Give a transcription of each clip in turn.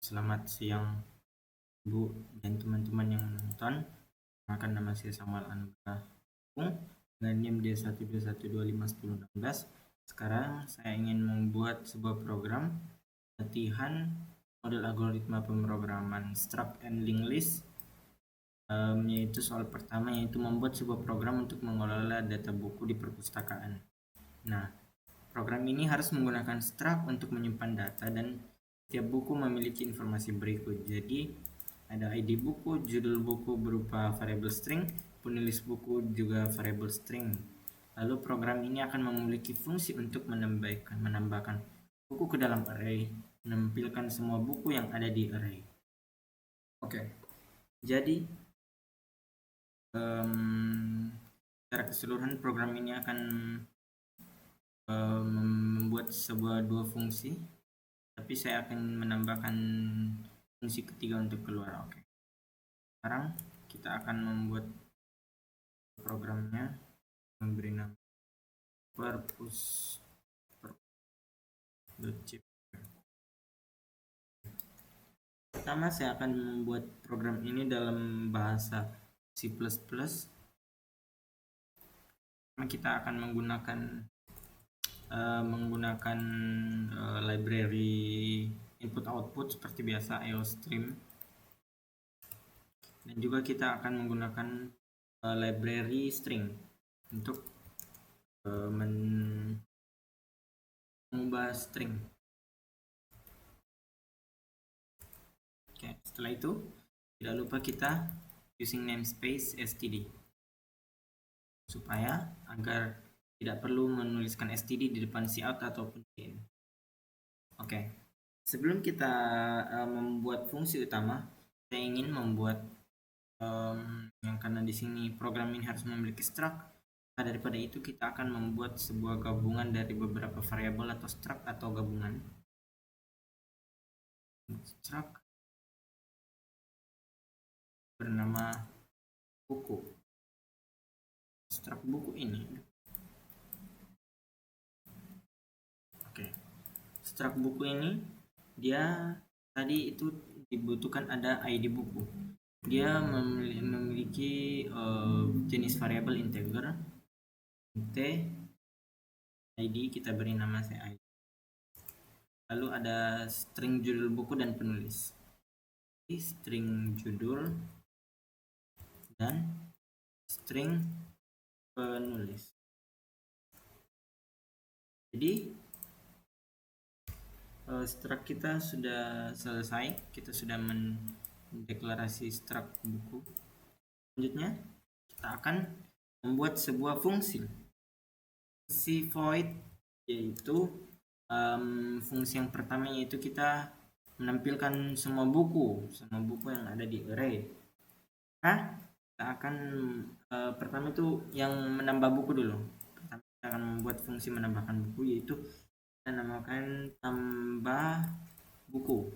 Selamat siang, Bu dan teman-teman yang menonton. Perkenalkan, nama saya Samuel Anwar dengan NIM D121251016. Sekarang saya ingin membuat sebuah program latihan model algoritma pemrograman struct and linked list, yaitu soal pertama, yaitu membuat sebuah program untuk mengelola data buku di perpustakaan. Nah, program ini harus menggunakan struct untuk menyimpan data dan setiap buku memiliki informasi berikut. Jadi ada ID buku, judul buku berupa variabel string, penulis buku juga variabel string. Lalu program ini akan memiliki fungsi untuk menambahkan buku ke dalam array, menampilkan semua buku yang ada di array. Oke, jadi secara keseluruhan program ini akan membuat dua fungsi, tapi saya akan menambahkan fungsi ketiga untuk keluar. Oke. Sekarang kita akan membuat programnya, memberi nama purpose.chip. Pertama, saya akan membuat program ini dalam bahasa C++. Kita akan menggunakan library input output seperti biasa, IOStream, dan juga kita akan menggunakan library string untuk mengubah string. Oke, setelah itu tidak lupa kita using namespace std supaya agar tidak perlu menuliskan std di depan cout ataupun in. Oke, sebelum kita membuat fungsi utama, saya ingin membuat yang karena di sini program ini harus memiliki struct. Nah, daripada itu kita akan membuat sebuah gabungan dari beberapa variabel atau struct atau gabungan. Struct bernama buku. Struct buku ini. Oke. Struct buku ini dia tadi itu dibutuhkan ada ID buku. Dia memiliki jenis variabel integer int id, kita beri nama id. Lalu ada string judul buku dan penulis. String judul dan string penulis. Jadi struct kita sudah selesai. Kita sudah mendeklarasi struct buku. Selanjutnya kita akan membuat sebuah fungsi void, yaitu fungsi yang pertama, yaitu kita menampilkan semua buku yang ada di array. Nah, kita akan pertama itu yang menambah buku dulu. Pertama kita akan membuat fungsi menambahkan buku, yaitu kita namakan tambah buku.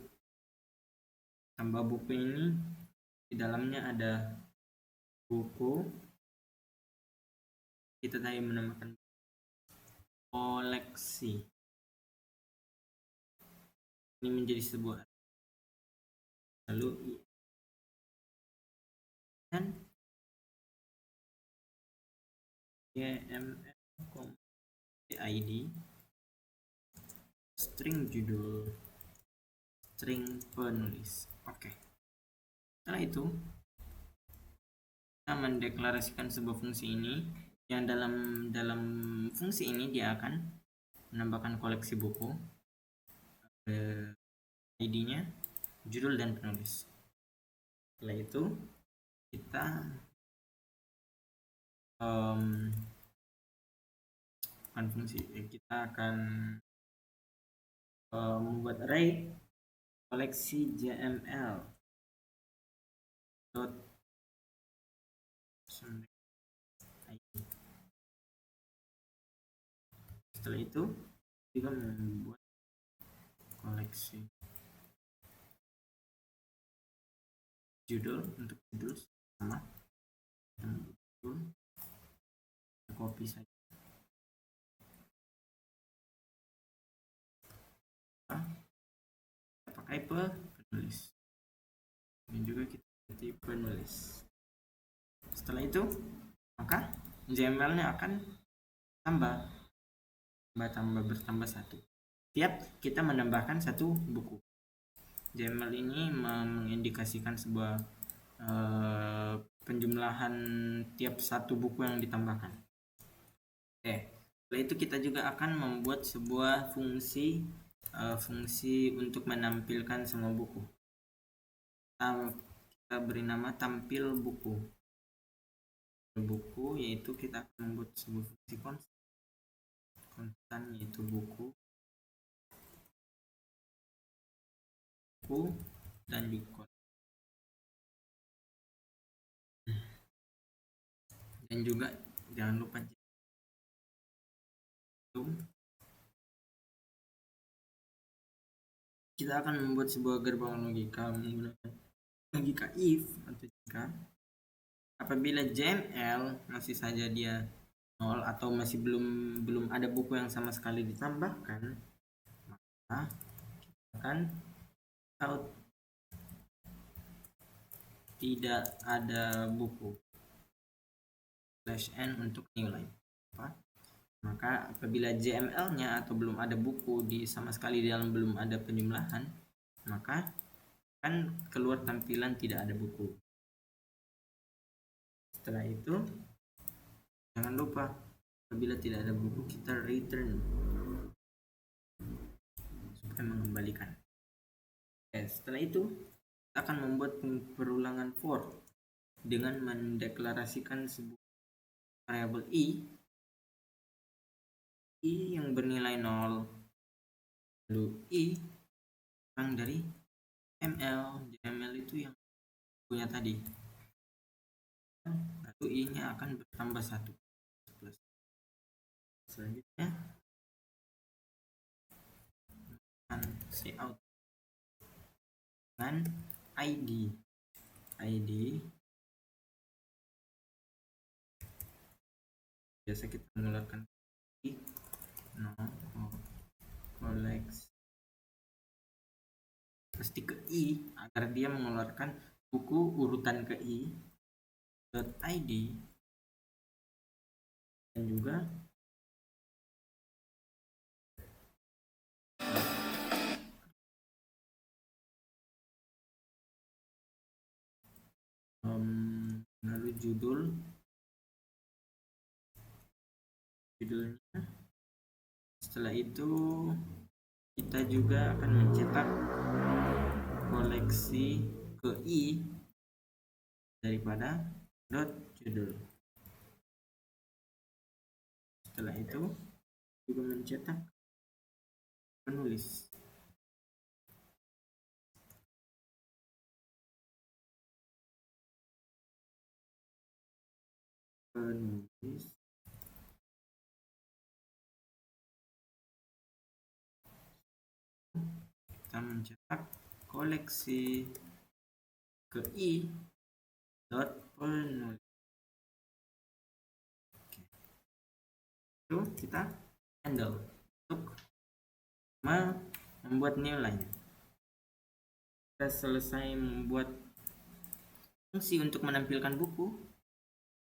Tambah buku ini di dalamnya ada buku. Kita tadi menambahkan koleksi. Ini menjadi sebuah, lalu dan id string judul, string penulis. Oke. Setelah itu kita mendeklarasikan sebuah fungsi ini, yang dalam fungsi ini dia akan menambahkan koleksi buku, ID-nya, judul dan penulis. Setelah itu kita kita akan membuat array koleksi jml dot setelah itu kita membuat koleksi judul, untuk judul sama judul, copy saja. Kita pakai penulis. ini juga kita ganti penulis. Setelah itu maka JML-nya akan bertambah satu. Tiap kita menambahkan satu buku. JML ini mengindikasikan sebuah penjumlahan tiap satu buku yang ditambahkan. Setelah itu kita juga akan membuat sebuah fungsi untuk menampilkan semua buku. Kita beri nama tampil buku, yaitu kita akan membuat sebuah fungsi konstan yaitu buku dan juga jangan lupa kita akan membuat sebuah gerbang logika menggunakan logika if atau jika apabila JML masih saja dia 0 atau masih belum ada buku yang sama sekali ditambahkan, maka kita akan out tidak ada buku /n untuk new line. Maka apabila JML-nya atau belum ada buku sama sekali dalam belum ada penjumlahan, maka akan keluar tampilan tidak ada buku. Setelah itu jangan lupa apabila tidak ada buku kita return supaya mengembalikan. Setelah itu kita akan membuat perulangan for dengan mendeklarasikan sebuah variabel i yang bernilai 0, lalu i kurang dari JML itu yang punya tadi, lalu i nya akan bertambah 1 plus. Selanjutnya akan cout dengan ID biasa kita mengeluarkan koleksi pasti ke i agar dia mengeluarkan buku urutan ke i .id dan juga lalu judulnya. Setelah itu kita juga akan mencetak koleksi ke i daripada judul. Setelah itu juga mencetak penulis. Kita mencetak koleksi ke i penulis. Lalu kita handle untuk membuat new line. Kita selesai membuat fungsi untuk menampilkan buku.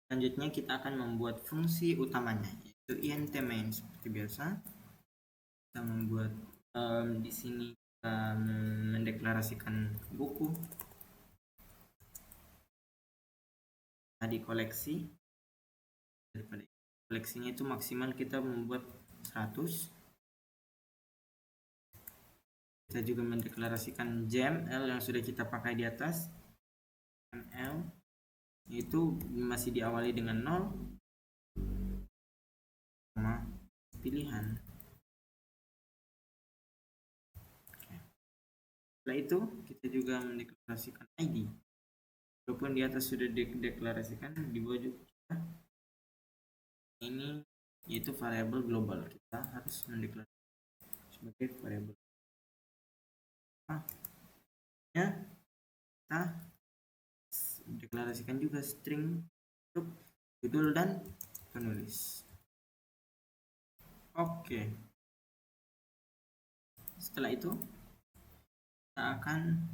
Selanjutnya kita akan membuat fungsi utamanya, yaitu int main seperti biasa. Kita membuat di sini kita mendeklarasikan buku tadi koleksi. Daripada koleksinya itu maksimal kita membuat 100. Kita juga mendeklarasikan JML yang sudah kita pakai di atas. JML itu masih diawali dengan 0 sama pilihan. Setelah itu kita juga mendeklarasikan ID. Walaupun di atas sudah dideklarasikan, di bawah juga ini yaitu variabel global. Kita harus mendeklarasikan sebagai variabel. Ya, kita deklarasikan juga string untuk judul dan penulis. Oke. Setelah itu kita akan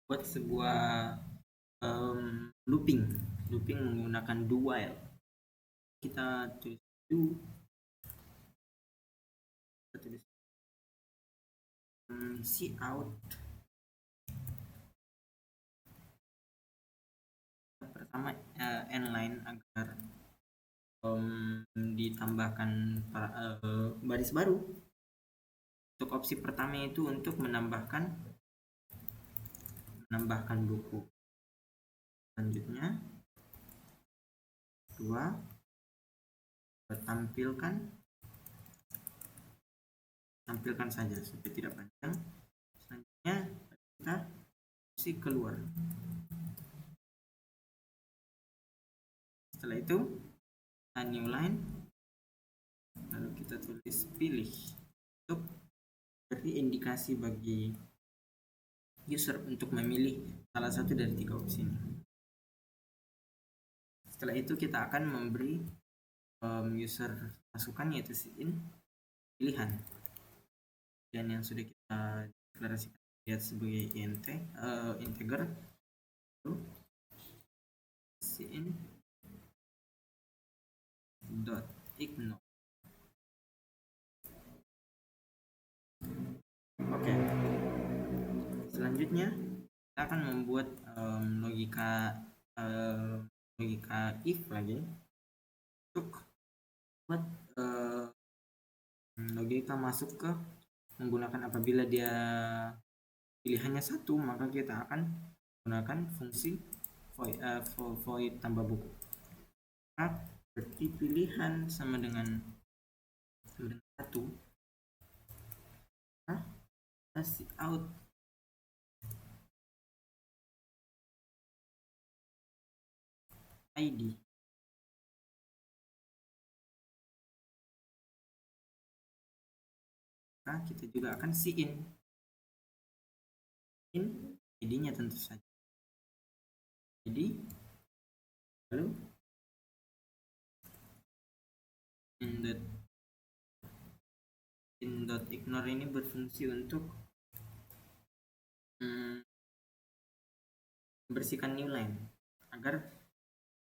buat sebuah looping menggunakan do while. Kita tulis do, kita tulis cout. Pertama n-line agar ditambahkan baris baru. Untuk opsi pertama itu untuk menambahkan buku. Selanjutnya kedua, tampilkan saja supaya tidak panjang. Selanjutnya kita opsi keluar. Setelah itu new line, lalu kita tulis pilih untuk beri indikasi bagi user untuk memilih salah satu dari 3 opsi ini. Setelah itu kita akan memberi user masukan, yaitu sign pilihan, dan yang sudah kita deklarasikan lihat sebagai integer, sign dot ignore. Oke. Selanjutnya kita akan membuat logika if lagi untuk buat logika masuk ke menggunakan apabila dia pilihannya 1, maka kita akan menggunakan fungsi void tambah buku. Berarti pilihan sama dengan 1, kasih out ID. Maka kita juga akan sign ID-nya tentu saja. Jadi lalu in.ignore ini berfungsi untuk membersihkan new line agar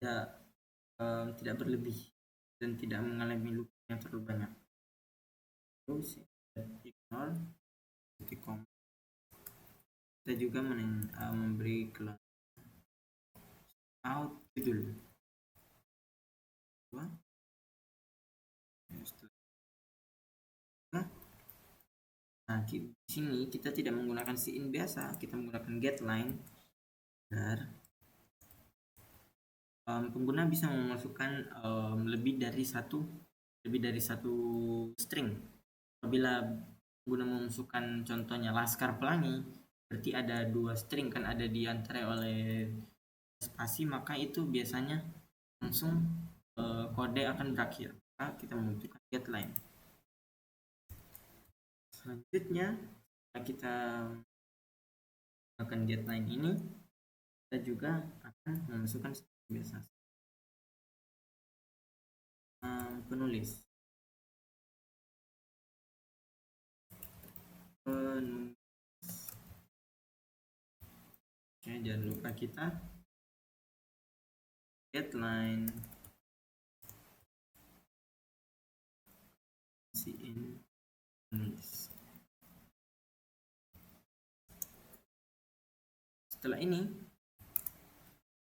tidak berlebih dan tidak mengalami loop yang terlalu banyak. Terus ignore kita juga memberi class out judul. Nah, di sini kita tidak menggunakan sign biasa, kita menggunakan getLine agar pengguna bisa memasukkan lebih dari satu string. Apabila pengguna memasukkan contohnya Laskar Pelangi, berarti ada 2 string kan, ada diantar oleh spasi, maka itu biasanya langsung kode akan berakhir. Maka kita membutuhkan getLine. Selanjutnya kita menggunakan getLine ini, kita juga akan memasukkan biasa penulis. Oke, jangan lupa kita getLine sign penulis. Setelah ini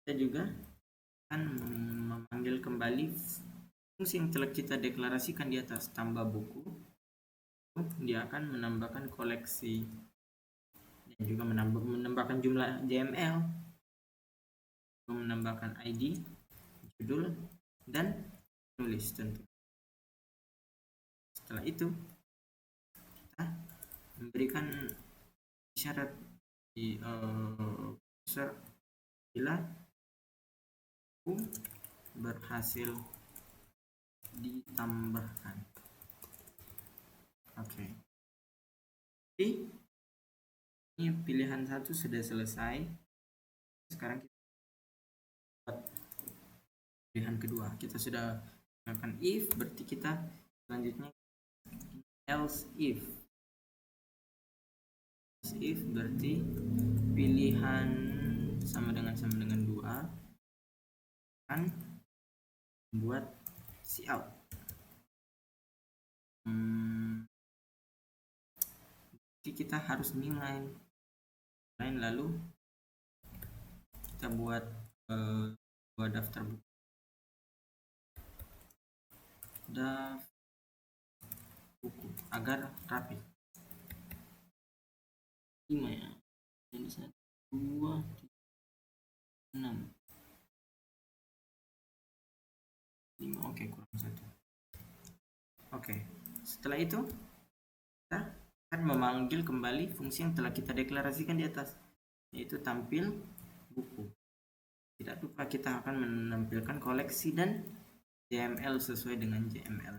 kita juga akan memanggil kembali fungsi yang telah kita deklarasikan di atas, tambah buku. Dia akan menambahkan koleksi dan juga menambahkan jumlah JML, menambahkan ID, judul, dan penulis tentu. Setelah itu kita memberikan syarat di user bila berhasil ditambahkan. Oke. Jadi ini pilihan 1 sudah selesai. Sekarang kita buat pilihan kedua. Kita sudah menggunakan if, berarti kita selanjutnya else if. if berarti pilihan sama dengan 2 akan membuat cout. Jadi kita harus nilai lalu kita buat daftar buku agar rapi. 5 ya, jadi 1 2 3 6 5. Oke, kurang 1. Oke, setelah itu kita akan memanggil kembali fungsi yang telah kita deklarasikan di atas, yaitu tampil buku. Tidak lupa kita akan menampilkan koleksi dan JML sesuai dengan JML.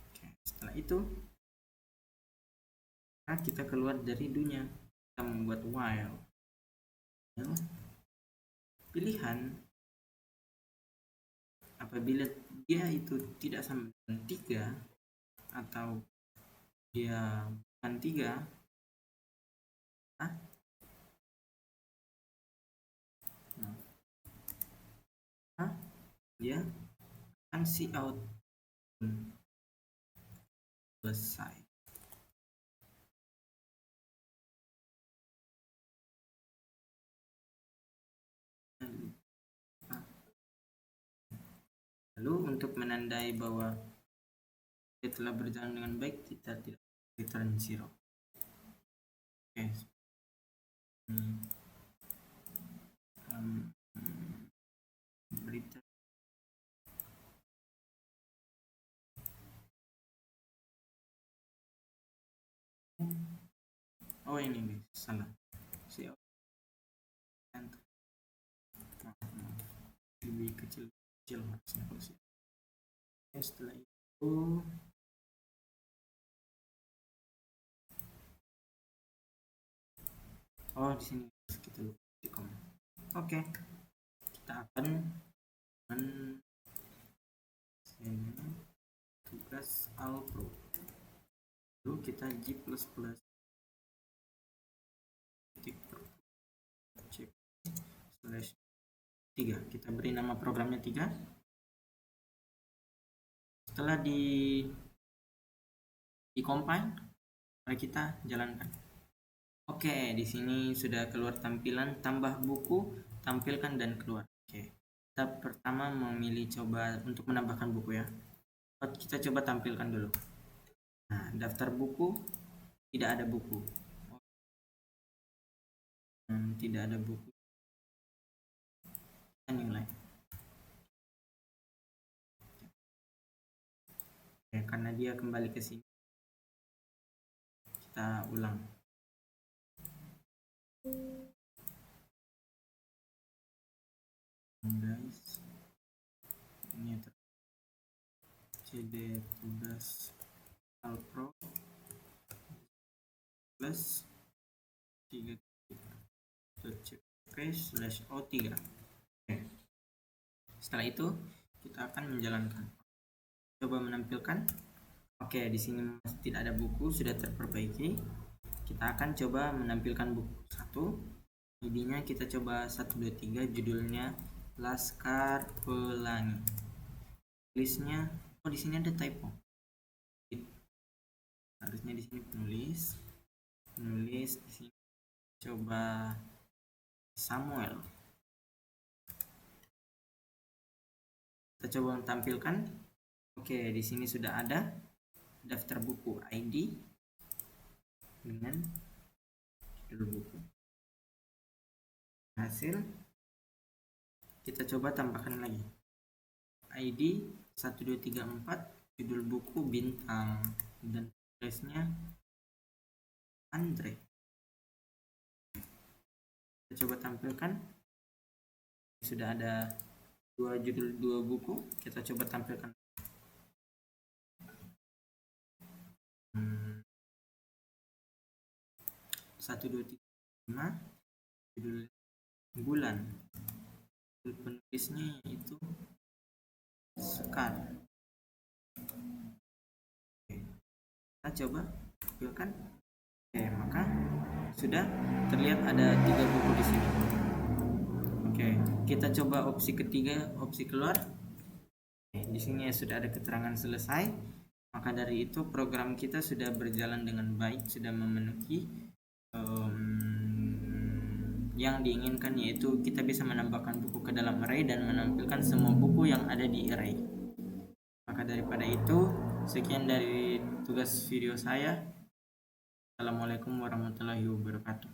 Oke, setelah itu kita keluar dari do-nya, kita membuat while. Pilihan apabila dia itu tidak sama dengan 3 atau dia bukan 3, dia akan cout selesai. Lalu untuk menandai bahwa dia telah berjalan dengan baik, kita tidak return 0. Oke. Berita ini guys, salah. Lebih kecil harusnya kalau sih. Setelah itu di sini kita lupa. Oke, kita akan tugas Alpro. Lalu kita G++ /3, kita beri nama programnya 3. Setelah di compile, mari kita jalankan. Oke, di sini sudah keluar tampilan tambah buku, tampilkan dan keluar. Oke, kita pertama memilih coba untuk menambahkan buku ya. Kita coba tampilkan dulu. Nah, daftar buku tidak ada buku. Tidak ada buku. Kita nilai. Oke, karena dia kembali ke sini, kita ulang. Guys, ini cd tugas Alpro plus 3 /o3. Oke. Setelah itu kita akan menjalankan. Coba menampilkan. Oke, di sini masih tidak ada buku, sudah terperbaiki. Kita akan coba menampilkan buku 1. ID-nya kita coba 123, judulnya Laskar Pelangi. Tulisnya di sini ada typo. Harusnya di sini penulis di sini coba Samuel. Kita coba tampilkan. Oke, di sini sudah ada daftar buku ID dengan judul buku. Hasil kita coba tambahkan lagi. ID 1234, judul buku bintang dan tulisnya Andre. Kita coba tampilkan. Sudah ada 2 judul 2 buku, kita coba tampilkan. 1 2 3 5, judul bulan, judul penulisnya itu Sekar. Oke, kita coba tampilkan. Oke, maka sudah terlihat ada 3 buku di sini. Oke, kita coba opsi ketiga, opsi keluar. Oke, di sini sudah ada keterangan selesai. Maka dari itu program kita sudah berjalan dengan baik, sudah memenuhi yang diinginkan, yaitu kita bisa menambahkan buku ke dalam array dan menampilkan semua buku yang ada di array. Maka daripada itu, sekian dari tugas video saya. Assalamualaikum warahmatullahi wabarakatuh.